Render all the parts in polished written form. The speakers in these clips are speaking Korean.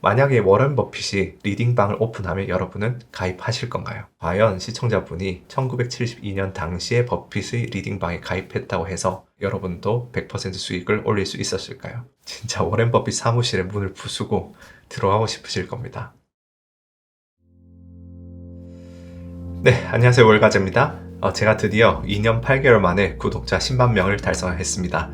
만약에 워런 버핏이 리딩방을 오픈하면 여러분은 가입하실 건가요? 과연 시청자분이 1972년 당시에 버핏의 리딩방에 가입했다고 해서 여러분도 100% 수익을 올릴 수 있었을까요? 진짜 워런 버핏 사무실에 문을 부수고 들어가고 싶으실 겁니다. 네, 안녕하세요. 월가제입니다. 제가 드디어 2년 8개월 만에 구독자 10만 명을 달성했습니다.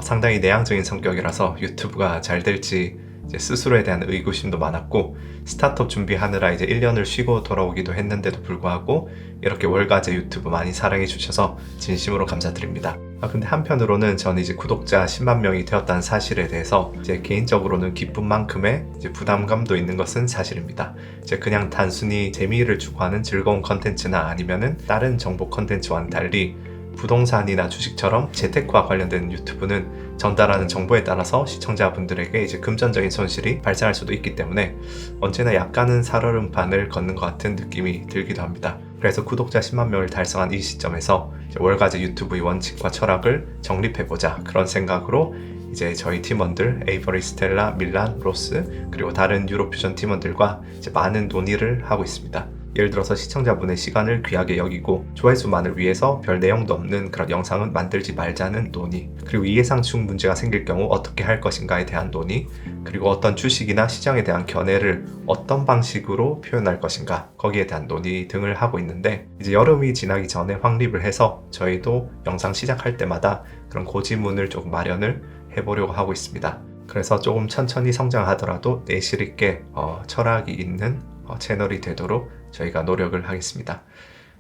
상당히 내향적인 성격이라서 유튜브가 잘 될지 이제 스스로에 대한 의구심도 많았고, 스타트업 준비하느라 이제 1년을 쉬고 돌아오기도 했는데도 불구하고 이렇게 월가제 유튜브 많이 사랑해 주셔서 진심으로 감사드립니다. 근데 한편으로는 저는 이제 구독자 10만 명이 되었다는 사실에 대해서 이제 개인적으로는 기쁜 만큼의 이제 부담감도 있는 것은 사실입니다. 이제 그냥 단순히 재미를 추구하는 즐거운 컨텐츠나 아니면은 다른 정보 컨텐츠와는 달리 부동산이나 주식처럼 재테크와 관련된 유튜브는 전달하는 정보에 따라서 시청자분들에게 이제 금전적인 손실이 발생할 수도 있기 때문에 언제나 약간은 살얼음판을 걷는 것 같은 느낌이 들기도 합니다. 그래서 구독자 10만 명을 달성한 이 시점에서 이제 유튜브의 원칙과 철학을 정립해보자, 그런 생각으로 이제 저희 팀원들 에이버리, 스텔라, 밀란, 로스, 그리고 다른 유로퓨전 팀원들과 이제 많은 논의를 하고 있습니다. 예를 들어서 시청자분의 시간을 귀하게 여기고 조회수만을 위해서 별 내용도 없는 그런 영상은 만들지 말자는 논의, 그리고 이해상충 문제가 생길 경우 어떻게 할 것인가에 대한 논의, 그리고 어떤 주식이나 시장에 대한 견해를 어떤 방식으로 표현할 것인가, 거기에 대한 논의 등을 하고 있는데, 이제 여름이 지나기 전에 확립을 해서 저희도 영상 시작할 때마다 그런 고지문을 조금 마련을 해보려고 하고 있습니다. 그래서 조금 천천히 성장하더라도 내실 있게 철학이 있는 채널이 되도록 저희가 노력을 하겠습니다.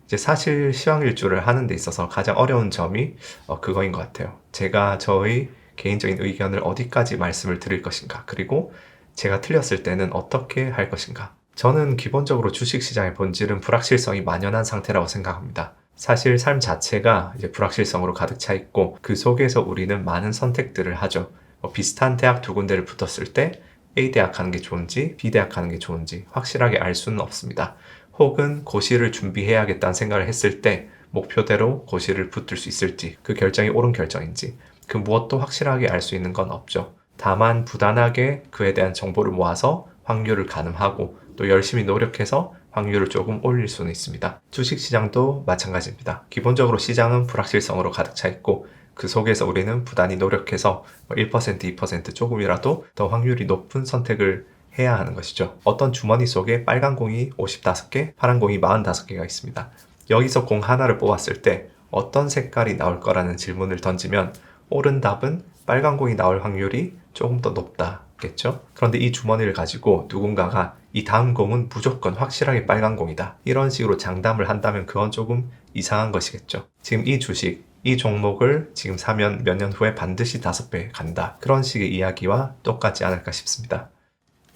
이제 사실 시황일주를 하는 데 있어서 가장 어려운 점이 그거인 것 같아요. 제가 저의 개인적인 의견을 어디까지 말씀을 드릴 것인가, 그리고 제가 틀렸을 때는 어떻게 할 것인가. 저는 기본적으로 주식시장의 본질은 불확실성이 만연한 상태라고 생각합니다. 사실 삶 자체가 이제 불확실성으로 가득 차 있고, 그 속에서 우리는 많은 선택들을 하죠. 비슷한 대학 두 군데를 붙었을 때 A 대학 가는 게 좋은지 B 대학 가는 게 좋은지 확실하게 알 수는 없습니다. 혹은 고시를 준비해야겠다는 생각을 했을 때 목표대로 고시를 붙을 수 있을지, 그 결정이 옳은 결정인지, 그 무엇도 확실하게 알 수 있는 건 없죠. 다만 부단하게 그에 대한 정보를 모아서 확률을 가늠하고 또 열심히 노력해서 확률을 조금 올릴 수는 있습니다. 주식시장도 마찬가지입니다. 기본적으로 시장은 불확실성으로 가득 차 있고, 그 속에서 우리는 부단히 노력해서 1%, 2% 조금이라도 더 확률이 높은 선택을 해야 하는 것이죠. 어떤 주머니 속에 빨간 공이 55개, 파란 공이 45개가 있습니다. 여기서 공 하나를 뽑았을 때 어떤 색깔이 나올 거라는 질문을 던지면 옳은 답은 빨간 공이 나올 확률이 조금 더 높다겠죠? 그런데 이 주머니를 가지고 누군가가 이 다음 공은 무조건 확실하게 빨간 공이다, 이런 식으로 장담을 한다면 그건 조금 이상한 것이겠죠. 지금 이 주식, 이 종목을 지금 사면 몇 년 후에 반드시 5배 간다, 그런 식의 이야기와 똑같지 않을까 싶습니다.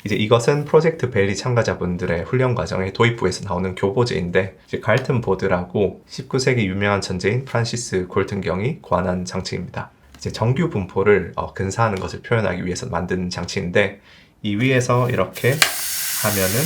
이제 이것은 프로젝트 벨리 참가자분들의 훈련 과정의 도입부에서 나오는 교보제인데, 이제 갈튼 보드라고 19세기 유명한 천재인 프란시스 콜튼 경이 고안한 장치입니다. 이제 정규 분포를 근사하는 것을 표현하기 위해서 만든 장치인데, 이 위에서 이렇게 하면은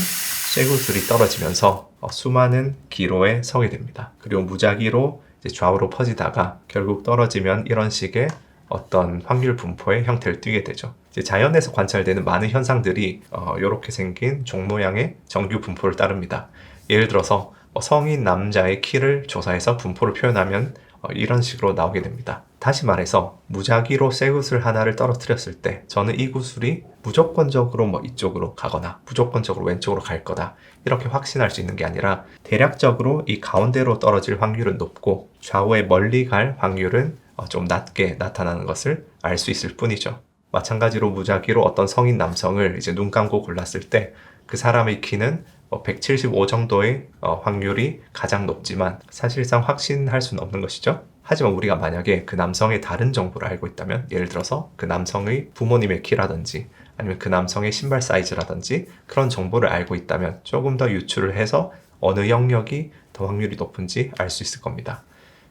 쇠구슬이 떨어지면서 수많은 기로에 서게 됩니다. 그리고 무작위로 이제 좌우로 퍼지다가 결국 떨어지면 이런 식의 어떤 확률 분포의 형태를 띠게 되죠. 이제 자연에서 관찰되는 많은 현상들이 이렇게 생긴 종 모양의 정규 분포를 따릅니다. 예를 들어서 성인 남자의 키를 조사해서 분포를 표현하면 이런 식으로 나오게 됩니다. 다시 말해서 무작위로 쇠구슬 하나를 떨어뜨렸을 때 저는 이 구슬이 무조건적으로 이쪽으로 가거나 무조건적으로 왼쪽으로 갈 거다, 이렇게 확신할 수 있는 게 아니라 대략적으로 이 가운데로 떨어질 확률은 높고 좌우에 멀리 갈 확률은 좀 낮게 나타나는 것을 알 수 있을 뿐이죠. 마찬가지로 무작위로 어떤 성인 남성을 이제 눈 감고 골랐을 때 그 사람의 키는 175 정도의 확률이 가장 높지만 사실상 확신할 수는 없는 것이죠. 하지만 우리가 만약에 그 남성의 다른 정보를 알고 있다면, 예를 들어서 그 남성의 부모님의 키라든지 아니면 그 남성의 신발 사이즈라든지 그런 정보를 알고 있다면 조금 더 유추를 해서 어느 영역이 더 확률이 높은지 알 수 있을 겁니다.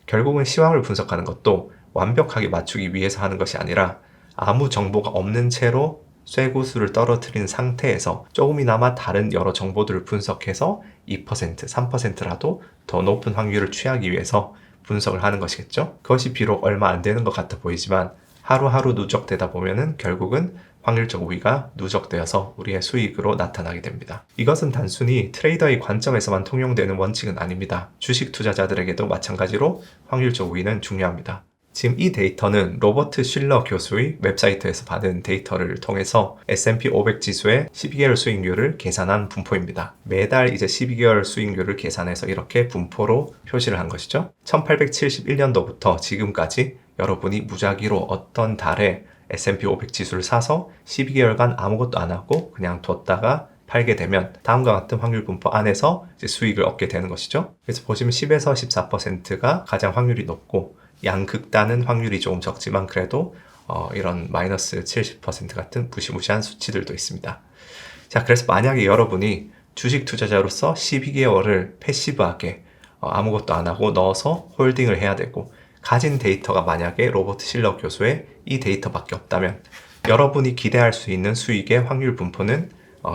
결국은 시황을 분석하는 것도 완벽하게 맞추기 위해서 하는 것이 아니라 아무 정보가 없는 채로 쇠구슬을 떨어뜨린 상태에서 조금이나마 다른 여러 정보들을 분석해서 2%, 3%라도 더 높은 확률을 취하기 위해서 분석을 하는 것이겠죠. 그것이 비록 얼마 안 되는 것 같아 보이지만 하루하루 누적되다 보면은 결국은 확률적 우위가 누적되어서 우리의 수익으로 나타나게 됩니다. 이것은 단순히 트레이더의 관점에서만 통용되는 원칙은 아닙니다. 주식 투자자들에게도 마찬가지로 확률적 우위는 중요합니다. 지금 이 데이터는 로버트 슐러 교수의 웹사이트에서 받은 데이터를 통해서 S&P 500 지수의 12개월 수익률을 계산한 분포입니다. 매달 이제 12개월 수익률을 계산해서 이렇게 분포로 표시를 한 것이죠. 1871년도부터 지금까지 여러분이 무작위로 어떤 달에 S&P 500 지수를 사서 12개월간 아무것도 안 하고 그냥 뒀다가 팔게 되면 다음과 같은 확률 분포 안에서 이제 수익을 얻게 되는 것이죠. 그래서 보시면 10에서 14%가 가장 확률이 높고 양극단은 확률이 조금 적지만 그래도 이런 마이너스 70% 같은 무시무시한 수치들도 있습니다. 자, 그래서 만약에 여러분이 주식 투자자로서 12개월을 패시브하게 아무것도 안 하고 넣어서 홀딩을 해야 되고 가진 데이터가 만약에 로버트 실러 교수의 이 데이터밖에 없다면 여러분이 기대할 수 있는 수익의 확률 분포는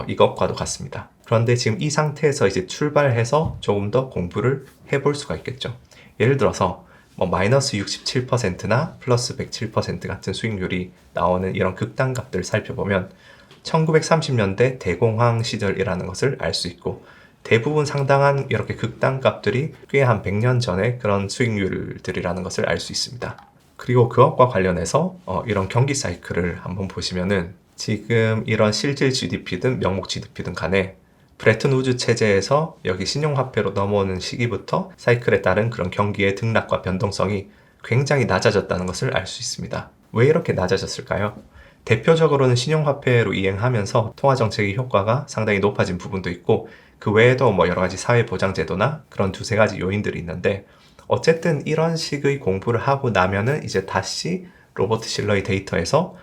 이것과도 같습니다. 그런데 지금 이 상태에서 이제 출발해서 조금 더 공부를 해볼 수가 있겠죠. 예를 들어서 마이너스 67%나 플러스 107% 같은 수익률이 나오는 이런 극단값들을 살펴보면 1930년대 대공황 시절이라는 것을 알 수 있고 대부분 상당한 이렇게 극단값들이 꽤 한 100년 전에 그런 수익률들이라는 것을 알 수 있습니다. 그리고 그것과 관련해서 이런 경기 사이클을 한번 보시면은 지금 이런 실질 GDP든 명목 GDP든 간에 브레튼 우즈 체제에서 여기 신용화폐로 넘어오는 시기부터 사이클에 따른 그런 경기의 등락과 변동성이 굉장히 낮아졌다는 것을 알 수 있습니다. 왜 이렇게 낮아졌을까요? 대표적으로는 신용화폐로 이행하면서 통화정책의 효과가 상당히 높아진 부분도 있고 그 외에도 여러 가지 사회보장제도나 그런 두세 가지 요인들이 있는데 어쨌든 이런 식의 공부를 하고 나면은 이제 다시 로버트 실러의 데이터에서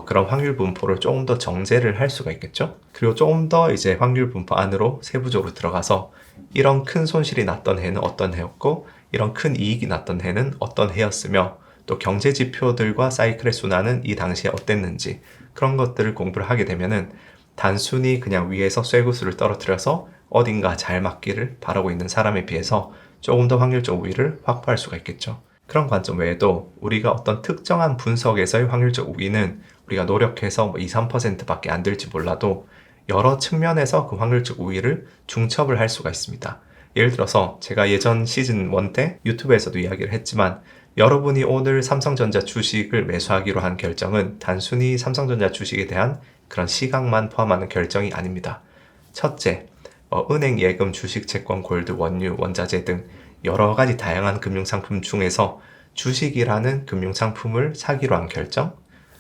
그런 확률 분포를 조금 더 정제를 할 수가 있겠죠. 그리고 조금 더 이제 확률 분포 안으로 세부적으로 들어가서 이런 큰 손실이 났던 해는 어떤 해였고 이런 큰 이익이 났던 해는 어떤 해였으며 또 경제 지표들과 사이클의 순환은 이 당시에 어땠는지 그런 것들을 공부를 하게 되면은 단순히 그냥 위에서 쇠구슬을 떨어뜨려서 어딘가 잘 맞기를 바라고 있는 사람에 비해서 조금 더 확률적 우위를 확보할 수가 있겠죠. 그런 관점 외에도 우리가 어떤 특정한 분석에서의 확률적 우위는 우리가 노력해서 2, 3%밖에 안 될지 몰라도 여러 측면에서 그 확률적 우위를 중첩을 할 수가 있습니다. 예를 들어서 제가 예전 시즌 1 때 유튜브에서도 이야기를 했지만 여러분이 오늘 삼성전자 주식을 매수하기로 한 결정은 단순히 삼성전자 주식에 대한 그런 시각만 포함하는 결정이 아닙니다. 첫째, 은행 예금, 주식, 채권, 골드, 원유, 원자재 등 여러 가지 다양한 금융상품 중에서 주식이라는 금융상품을 사기로 한 결정.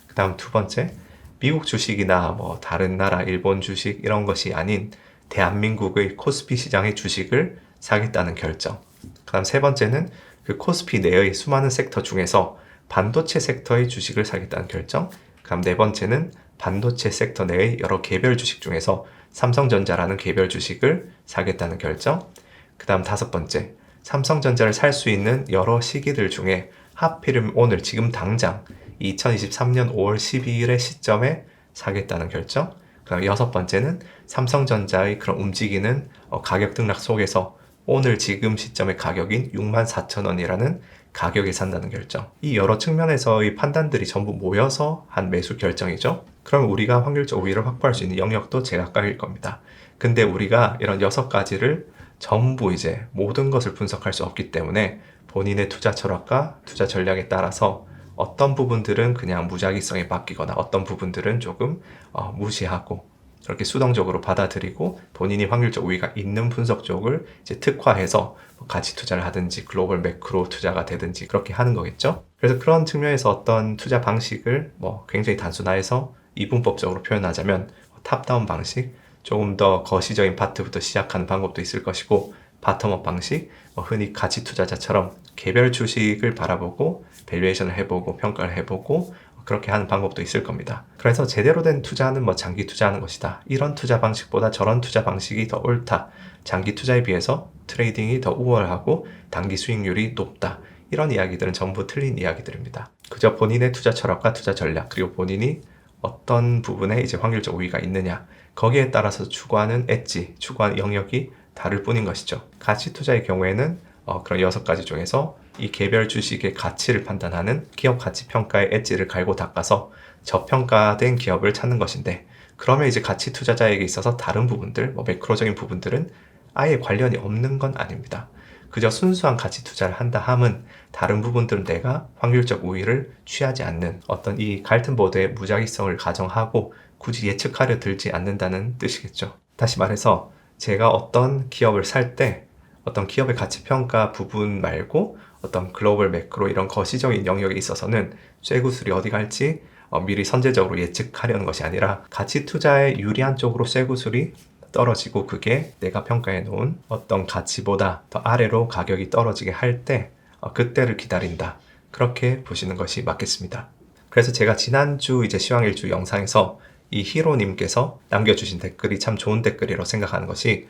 그 다음 두 번째, 미국 주식이나 다른 나라, 일본 주식 이런 것이 아닌 대한민국의 코스피 시장의 주식을 사겠다는 결정. 그 다음 세 번째는 그 코스피 내의 수많은 섹터 중에서 반도체 섹터의 주식을 사겠다는 결정. 그 다음 네 번째는 반도체 섹터 내의 여러 개별 주식 중에서 삼성전자라는 개별 주식을 사겠다는 결정. 그 다음 다섯 번째, 삼성전자를 살 수 있는 여러 시기들 중에 하필이면 오늘 지금 당장 2023년 5월 12일의 시점에 사겠다는 결정. 그 다음 여섯 번째는 삼성전자의 그런 움직이는 가격 등락 속에서 오늘 지금 시점의 가격인 64,000원이라는 가격에 산다는 결정. 이 여러 측면에서의 판단들이 전부 모여서 한 매수 결정이죠. 그럼 우리가 확률적 우위를 확보할 수 있는 영역도 제각각일 겁니다. 근데 우리가 이런 6가지를 전부 이제 모든 것을 분석할 수 없기 때문에 본인의 투자 철학과 투자 전략에 따라서 어떤 부분들은 그냥 무작위성에 맡기거나 어떤 부분들은 조금 무시하고 그렇게 수동적으로 받아들이고 본인이 확률적 우위가 있는 분석 쪽을 이제 특화해서 가치 투자를 하든지 글로벌 매크로 투자가 되든지 그렇게 하는 거겠죠. 그래서 그런 측면에서 어떤 투자 방식을 굉장히 단순화해서 이분법적으로 표현하자면 탑다운 방식, 조금 더 거시적인 파트부터 시작하는 방법도 있을 것이고 바텀업 방식, 흔히 가치 투자자처럼 개별 주식을 바라보고 밸류에이션을 해보고 평가를 해보고 그렇게 하는 방법도 있을 겁니다. 그래서 제대로 된 투자는 장기 투자하는 것이다. 이런 투자 방식보다 저런 투자 방식이 더 옳다. 장기 투자에 비해서 트레이딩이 더 우월하고 단기 수익률이 높다. 이런 이야기들은 전부 틀린 이야기들입니다. 그저 본인의 투자 철학과 투자 전략, 그리고 본인이 어떤 부분에 이제 확률적 우위가 있느냐, 거기에 따라서 추구하는 엣지, 추구하는 영역이 다를 뿐인 것이죠. 가치 투자의 경우에는 그런 6가지 중에서 이 개별 주식의 가치를 판단하는 기업 가치 평가의 엣지를 갈고 닦아서 저평가된 기업을 찾는 것인데, 그러면 이제 가치 투자자에게 있어서 다른 부분들, 매크로적인 부분들은 아예 관련이 없는 건 아닙니다. 그저 순수한 가치 투자를 한다 함은 다른 부분들은 내가 확률적 우위를 취하지 않는 어떤 이 갈튼 보드의 무작위성을 가정하고 굳이 예측하려 들지 않는다는 뜻이겠죠. 다시 말해서 제가 어떤 기업을 살 때 어떤 기업의 가치평가 부분 말고 어떤 글로벌 매크로 이런 거시적인 영역에 있어서는 쇠구슬이 어디 갈지 미리 선제적으로 예측하려는 것이 아니라 가치 투자에 유리한 쪽으로 쇠구슬이 떨어지고 그게 내가 평가해 놓은 어떤 가치보다 더 아래로 가격이 떨어지게 할 때 그때를 기다린다. 그렇게 보시는 것이 맞겠습니다. 그래서 제가 지난주 이제 시황일주 영상에서 이 히로님께서 남겨주신 댓글이 참 좋은 댓글이라고 생각하는 것이,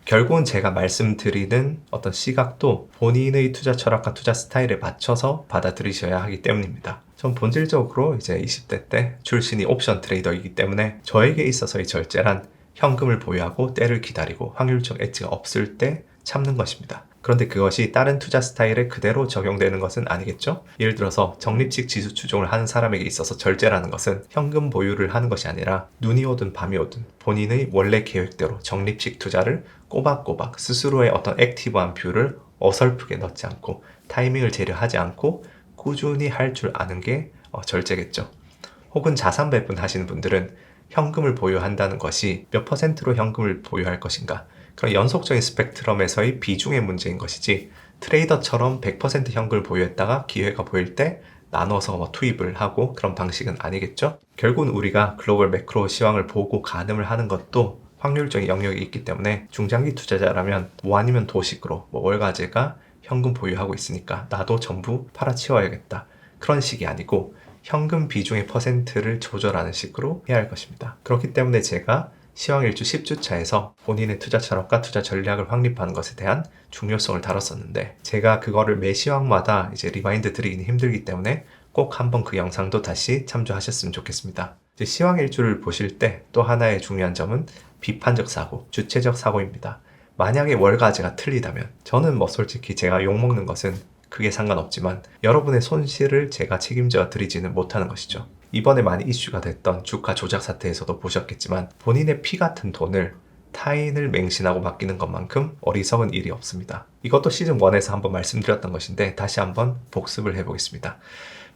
결국은 제가 말씀드리는 어떤 시각도 본인의 투자 철학과 투자 스타일에 맞춰서 받아들이셔야 하기 때문입니다. 전 본질적으로 이제 20대 때 출신이 옵션 트레이더이기 때문에 저에게 있어서의 절제란 현금을 보유하고 때를 기다리고 확률적 엣지가 없을 때 참는 것입니다. 그런데 그것이 다른 투자 스타일에 그대로 적용되는 것은 아니겠죠? 예를 들어서 적립식 지수 추종을 하는 사람에게 있어서 절제라는 것은 현금 보유를 하는 것이 아니라 눈이 오든 밤이 오든 본인의 원래 계획대로 적립식 투자를 꼬박꼬박 스스로의 어떤 액티브한 뷰를 어설프게 넣지 않고 타이밍을 재려하지 않고 꾸준히 할 줄 아는 게 절제겠죠. 혹은 자산 배분하시는 분들은 현금을 보유한다는 것이 몇 %로 현금을 보유할 것인가, 그런 연속적인 스펙트럼에서의 비중의 문제인 것이지, 트레이더처럼 100% 현금을 보유했다가 기회가 보일 때 나눠서 투입을 하고 그런 방식은 아니겠죠. 결국은 우리가 글로벌 매크로 시황을 보고 가늠을 하는 것도 확률적인 영역이 있기 때문에 중장기 투자자라면 아니면 도식으로 월가제가 현금 보유하고 있으니까 나도 전부 팔아치워야겠다, 그런 식이 아니고 현금 비중의 퍼센트를 조절하는 식으로 해야 할 것입니다. 그렇기 때문에 제가 시황일주 10주차에서 본인의 투자 철학과 투자 전략을 확립하는 것에 대한 중요성을 다뤘었는데, 제가 그거를 매 시황마다 이제 리마인드 드리기는 힘들기 때문에 꼭 한번 그 영상도 다시 참조하셨으면 좋겠습니다. 이제 시황일주를 보실 때 또 하나의 중요한 점은 비판적 사고, 주체적 사고입니다. 만약에 월가제가 틀리다면, 저는 솔직히 제가 욕먹는 것은 그게 상관없지만 여러분의 손실을 제가 책임져 드리지는 못하는 것이죠. 이번에 많이 이슈가 됐던 주가 조작 사태에서도 보셨겠지만 본인의 피 같은 돈을 타인을 맹신하고 맡기는 것만큼 어리석은 일이 없습니다. 이것도 시즌1에서 한번 말씀드렸던 것인데 다시 한번 복습을 해보겠습니다.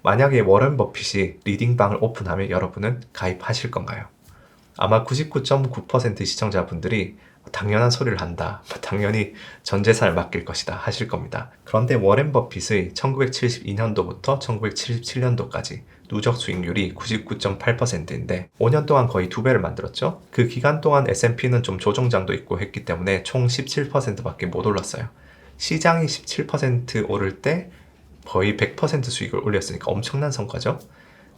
만약에 워런 버핏이 리딩방을 오픈하면 여러분은 가입하실 건가요? 아마 99.9% 시청자분들이 당연한 소리를 한다, 당연히 전 재산을 맡길 것이다 하실 겁니다. 그런데 워렌 버핏의 1972년도부터 1977년도까지 누적 수익률이 99.8%인데 5년 동안 거의 2배를 만들었죠. 그 기간 동안 S&P는 좀 조정장도 있고 했기 때문에 총 17%밖에 못 올랐어요. 시장이 17% 오를 때 거의 100% 수익을 올렸으니까 엄청난 성과죠.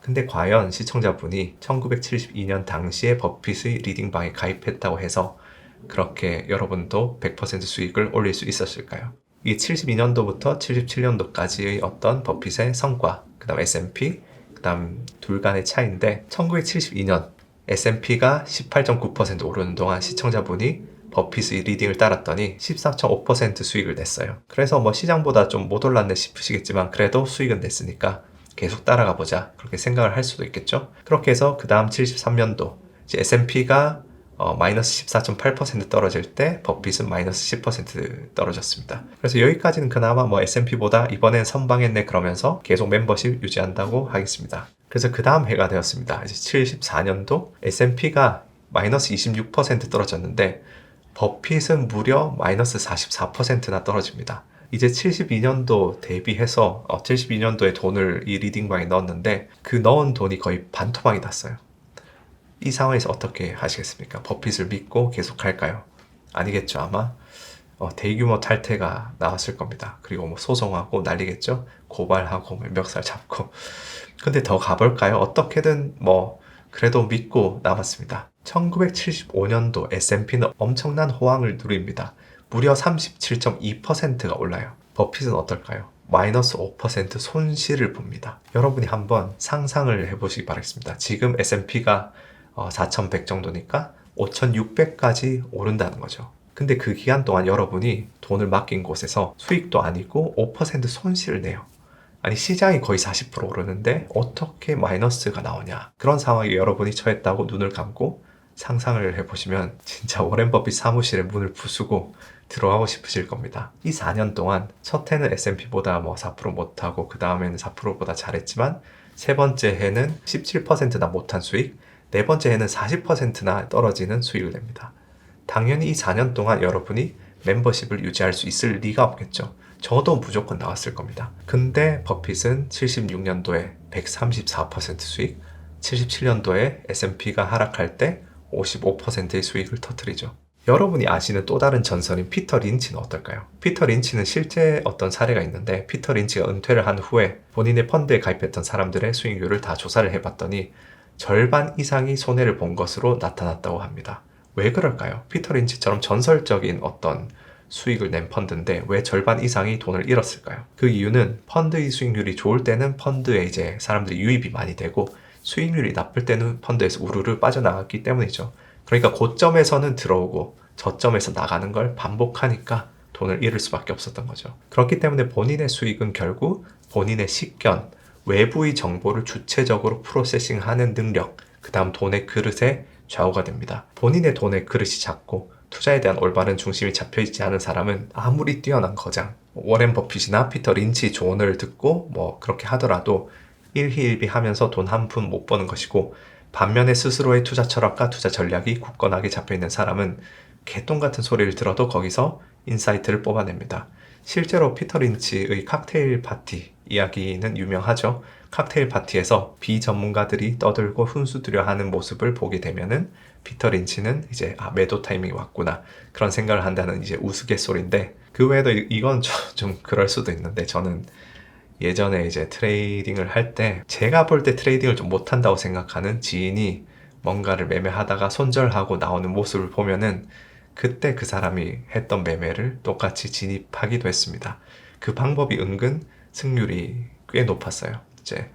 근데 과연 시청자분이 1972년 당시에 버핏의 리딩방에 가입했다고 해서 그렇게 여러분도 100% 수익을 올릴 수 있었을까요? 이 72년도부터 77년도까지의 어떤 버핏의 성과, 그 다음 S&P, 그 다음 둘 간의 차이인데, 1972년 S&P가 18.9% 오르는 동안 시청자분이 버핏의 리딩을 따랐더니 14.5% 수익을 냈어요. 그래서 시장보다 좀 못 올랐네 싶으시겠지만 그래도 수익은 냈으니까 계속 따라가 보자, 그렇게 생각을 할 수도 있겠죠. 그렇게 해서 그 다음 73년도 이제 S&P가 마이너스 14.8% 떨어질 때 버핏은 마이너스 10% 떨어졌습니다. 그래서 여기까지는 그나마 S&P보다 이번엔 선방했네 그러면서 계속 멤버십 유지한다고 하겠습니다. 그래서 그 다음 해가 되었습니다. 이제 74년도 S&P가 마이너스 26% 떨어졌는데 버핏은 무려 마이너스 44%나 떨어집니다. 이제 72년도 대비해서 72년도에 돈을 이 리딩방에 넣었는데 그 넣은 돈이 거의 반토막이 났어요. 이 상황에서 어떻게 하시겠습니까? 버핏을 믿고 계속 할까요? 아니겠죠. 아마 대규모 탈퇴가 나왔을 겁니다. 그리고 소송하고 난리겠죠. 고발하고 멱살 잡고. 근데 더 가볼까요? 어떻게든 그래도 믿고 남았습니다. 1975년도 S&P는 엄청난 호황을 누립니다. 무려 37.2%가 올라요. 버핏은 어떨까요? 마이너스 5% 손실을 봅니다. 여러분이 한번 상상을 해보시기 바라겠습니다. 지금 S&P가 4,100 정도니까 5,600까지 오른다는 거죠. 근데 그 기간 동안 여러분이 돈을 맡긴 곳에서 수익도 아니고 5% 손실을 내요. 아니 시장이 거의 40% 오르는데 어떻게 마이너스가 나오냐. 그런 상황에 여러분이 처했다고 눈을 감고 상상을 해보시면 진짜 워렌 버핏 사무실에 문을 부수고 들어가고 싶으실 겁니다. 이 4년 동안 첫 해는 S&P보다 뭐 4% 못하고 그 다음에는 4%보다 잘했지만 세 번째 해는 17%나 못한 수익, 네 번째 해는 40%나 떨어지는 수익을 냅니다. 당연히 이 4년 동안 여러분이 멤버십을 유지할 수 있을 리가 없겠죠. 저도 무조건 나왔을 겁니다. 근데 버핏은 76년도에 134% 수익, 77년도에 S&P가 하락할 때 55%의 수익을 터뜨리죠. 여러분이 아시는 또 다른 전설인 피터 린치는 어떨까요? 피터 린치는 실제 어떤 사례가 있는데 피터 린치가 은퇴를 한 후에 본인의 펀드에 가입했던 사람들의 수익률을 다 조사를 해봤더니 절반 이상이 손해를 본 것으로 나타났다고 합니다. 왜 그럴까요? 피터 린치처럼 전설적인 어떤 수익을 낸 펀드인데 왜 절반 이상이 돈을 잃었을까요? 그 이유는 펀드의 수익률이 좋을 때는 펀드에 이제 사람들이 유입이 많이 되고 수익률이 나쁠 때는 펀드에서 우르르 빠져나갔기 때문이죠. 그러니까 고점에서는 들어오고 저점에서 나가는 걸 반복하니까 돈을 잃을 수밖에 없었던 거죠. 그렇기 때문에 본인의 수익은 결국 본인의 식견, 외부의 정보를 주체적으로 프로세싱하는 능력, 그 다음 돈의 그릇에 좌우가 됩니다. 본인의 돈의 그릇이 작고 투자에 대한 올바른 중심이 잡혀있지 않은 사람은 아무리 뛰어난 거장, 워렌 버핏이나 피터 린치 조언을 듣고 뭐 그렇게 하더라도 일희일비하면서 돈 한 푼 못 버는 것이고, 반면에 스스로의 투자 철학과 투자 전략이 굳건하게 잡혀있는 사람은 개똥 같은 소리를 들어도 거기서 인사이트를 뽑아냅니다. 실제로 피터 린치의 칵테일 파티 이야기는 유명하죠. 칵테일 파티에서 비전문가들이 떠들고 훈수두려 하는 모습을 보게 되면은 피터 린치는 이제 매도 타이밍이 왔구나 그런 생각을 한다는 이제 우스갯소리인데, 그 외에도 이건 좀 그럴 수도 있는데, 저는 예전에 이제 트레이딩을 할 때 제가 볼 때 트레이딩을 좀 못한다고 생각하는 지인이 뭔가를 매매하다가 손절하고 나오는 모습을 보면은 그때 그 사람이 했던 매매를 똑같이 진입하기도 했습니다. 그 방법이 은근 승률이 꽤 높았어요. 이제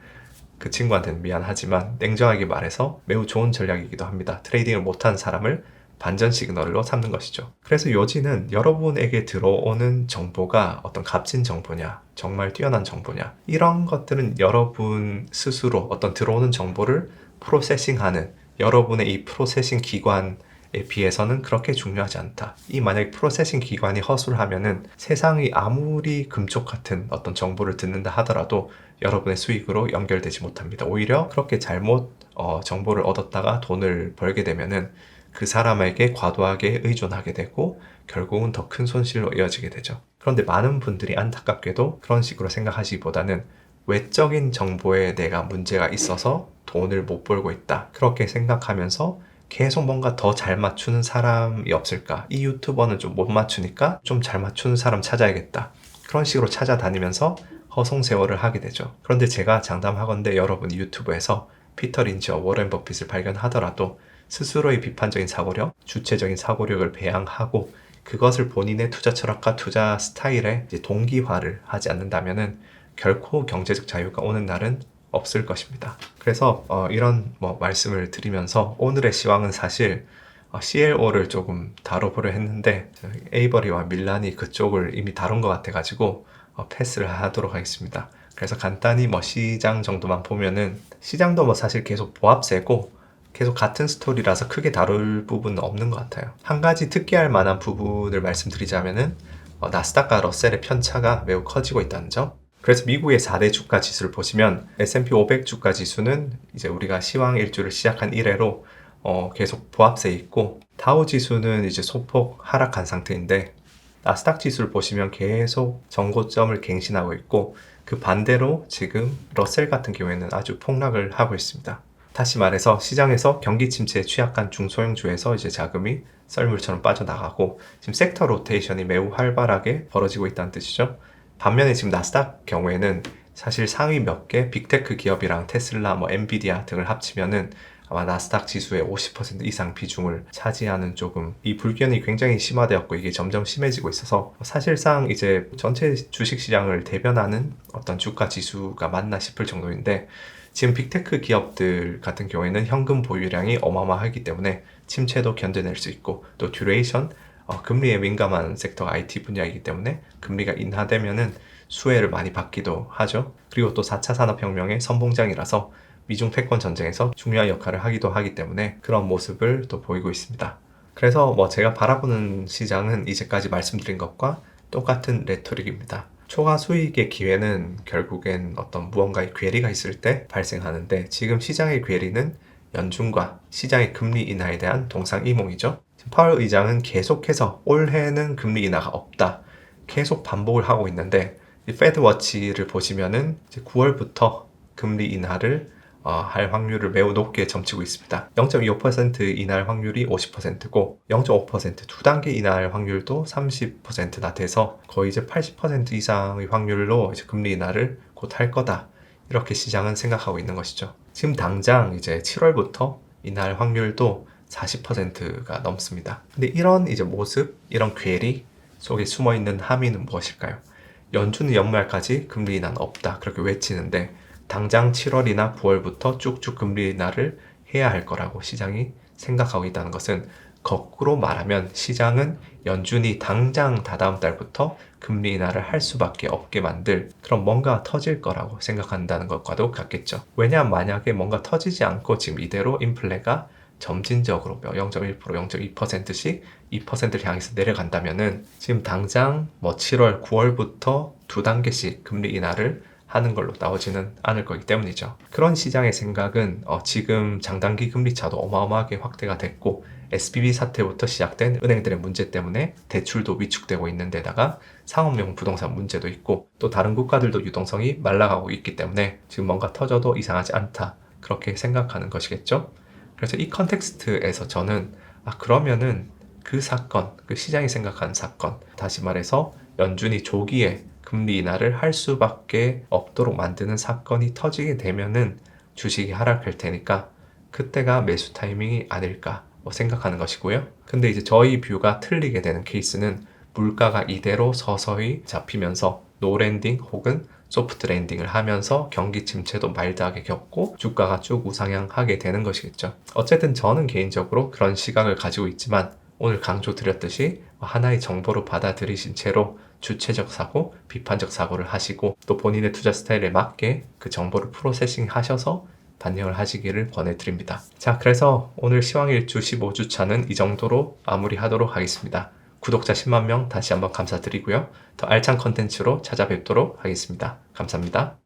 그 친구한테는 미안하지만 냉정하게 말해서 매우 좋은 전략이기도 합니다. 트레이딩을 못한 사람을 반전 시그널로 삼는 것이죠. 그래서 요지는 여러분에게 들어오는 정보가 어떤 값진 정보냐, 정말 뛰어난 정보냐, 이런 것들은 여러분 스스로 어떤 들어오는 정보를 프로세싱하는 여러분의 이 프로세싱 기관에 비해서는 그렇게 중요하지 않다. 이 만약에 프로세싱 기관이 허술하면은 세상이 아무리 금쪽 같은 어떤 정보를 듣는다 하더라도 여러분의 수익으로 연결되지 못합니다. 오히려 그렇게 잘못 정보를 얻었다가 돈을 벌게 되면은 그 사람에게 과도하게 의존하게 되고 결국은 더 큰 손실로 이어지게 되죠. 그런데 많은 분들이 안타깝게도 그런 식으로 생각하시기보다는 외적인 정보에 내가 문제가 있어서 돈을 못 벌고 있다, 그렇게 생각하면서 계속 뭔가 더 잘 맞추는 사람이 없을까, 이 유튜버는 좀 못 맞추니까 좀 잘 맞추는 사람 찾아야겠다, 그런 식으로 찾아다니면서 허송세월을 하게 되죠. 그런데 제가 장담하건대 여러분이 유튜브에서 피터 린치와 워렌 버핏을 발견하더라도 스스로의 비판적인 사고력, 주체적인 사고력을 배양하고 그것을 본인의 투자 철학과 투자 스타일에 이제 동기화를 하지 않는다면은 결코 경제적 자유가 오는 날은 없을 것입니다. 그래서 이런 말씀을 드리면서 오늘의 시황은 사실 CLO를 조금 다뤄보려 했는데 에이버리와 밀란이 그쪽을 이미 다룬 것 같아가지고 패스를 하도록 하겠습니다. 그래서 간단히 시장 정도만 보면은 시장도 사실 계속 보합세고 계속 같은 스토리라서 크게 다룰 부분은 없는 것 같아요. 한 가지 특기할 만한 부분을 말씀드리자면은 나스닥과 러셀의 편차가 매우 커지고 있다는 점. 그래서 미국의 4대 주가 지수를 보시면 S&P 500 주가 지수는 이제 우리가 시황 일주를 시작한 이래로 계속 보합세에 있고, 다우 지수는 이제 소폭 하락한 상태인데 나스닥 지수를 보시면 계속 정고점을 갱신하고 있고, 그 반대로 지금 러셀 같은 경우에는 아주 폭락을 하고 있습니다. 다시 말해서 시장에서 경기 침체에 취약한 중소형주에서 이제 자금이 썰물처럼 빠져나가고 지금 섹터 로테이션이 매우 활발하게 벌어지고 있다는 뜻이죠. 반면에 지금 나스닥 경우에는 사실 상위 몇 개 빅테크 기업이랑 테슬라, 엔비디아 등을 합치면은 아마 나스닥 지수의 50% 이상 비중을 차지하는 조금 이 불균이 굉장히 심화되었고 이게 점점 심해지고 있어서 사실상 이제 전체 주식시장을 대변하는 어떤 주가 지수가 맞나 싶을 정도인데, 지금 빅테크 기업들 같은 경우에는 현금 보유량이 어마어마하기 때문에 침체도 견뎌낼 수 있고, 또 듀레이션, 금리에 민감한 섹터가 IT 분야이기 때문에 금리가 인하되면은 수혜를 많이 받기도 하죠. 그리고 또 4차 산업혁명의 선봉장이라서 미중 패권 전쟁에서 중요한 역할을 하기도 하기 때문에 그런 모습을 또 보이고 있습니다. 그래서 제가 바라보는 시장은 이제까지 말씀드린 것과 똑같은 레토릭입니다. 초과 수익의 기회는 결국엔 어떤 무언가의 괴리가 있을 때 발생하는데, 지금 시장의 괴리는 연준과 시장의 금리 인하에 대한 동상이몽이죠. 파월 의장은 계속해서 올해는 금리 인하가 없다, 계속 반복을 하고 있는데, 이 패드워치를 보시면은 이제 9월부터 금리 인하를 할 확률을 매우 높게 점치고 있습니다. 0.25% 인하할 확률이 50%고 0.5% 두 단계 인하할 확률도 30%나 돼서 거의 이제 80% 이상의 확률로 이제 금리 인하를 곧 할 거다, 이렇게 시장은 생각하고 있는 것이죠. 지금 당장 이제 7월부터 인하할 확률도 40%가 넘습니다. 근데 이런 이제 모습, 이런 괴리 속에 숨어 있는 함의는 무엇일까요? 연준은 연말까지 금리 인하는 없다, 그렇게 외치는데 당장 7월이나 9월부터 쭉쭉 금리 인하를 해야 할 거라고 시장이 생각하고 있다는 것은, 거꾸로 말하면 시장은 연준이 당장 다다음 달부터 금리 인하를 할 수밖에 없게 만들 그런 뭔가 터질 거라고 생각한다는 것과도 같겠죠. 왜냐하면 만약에 뭔가 터지지 않고 지금 이대로 인플레가 점진적으로 0.1%, 0.2%씩 2%를 향해서 내려간다면은 지금 당장 7월, 9월부터 두 단계씩 금리 인하를 하는 걸로 나오지는 않을 거기 때문이죠. 그런 시장의 생각은 지금 장단기 금리차도 어마어마하게 확대가 됐고, SVB 사태부터 시작된 은행들의 문제 때문에 대출도 위축되고 있는 데다가 상업용 부동산 문제도 있고, 또 다른 국가들도 유동성이 말라가고 있기 때문에 지금 뭔가 터져도 이상하지 않다, 그렇게 생각하는 것이겠죠. 그래서 이 컨텍스트에서 저는 그러면은 그 사건, 그 시장이 생각하는 사건, 다시 말해서 연준이 조기에 금리 인하를 할 수밖에 없도록 만드는 사건이 터지게 되면은 주식이 하락할 테니까 그때가 매수 타이밍이 아닐까 생각하는 것이고요. 근데 이제 저희 뷰가 틀리게 되는 케이스는 물가가 이대로 서서히 잡히면서 노랜딩 혹은 소프트 랜딩을 하면서 경기 침체도 마일드하게 겪고 주가가 쭉 우상향하게 되는 것이겠죠. 어쨌든 저는 개인적으로 그런 시각을 가지고 있지만, 오늘 강조드렸듯이 하나의 정보로 받아들이신 채로 주체적 사고, 비판적 사고를 하시고, 또 본인의 투자 스타일에 맞게 그 정보를 프로세싱 하셔서 반영을 하시기를 권해드립니다. 자, 그래서 오늘 시황일주 15주차는 이 정도로 마무리하도록 하겠습니다. 구독자 10만 명 다시 한번 감사드리고요. 더 알찬 컨텐츠로 찾아뵙도록 하겠습니다. 감사합니다.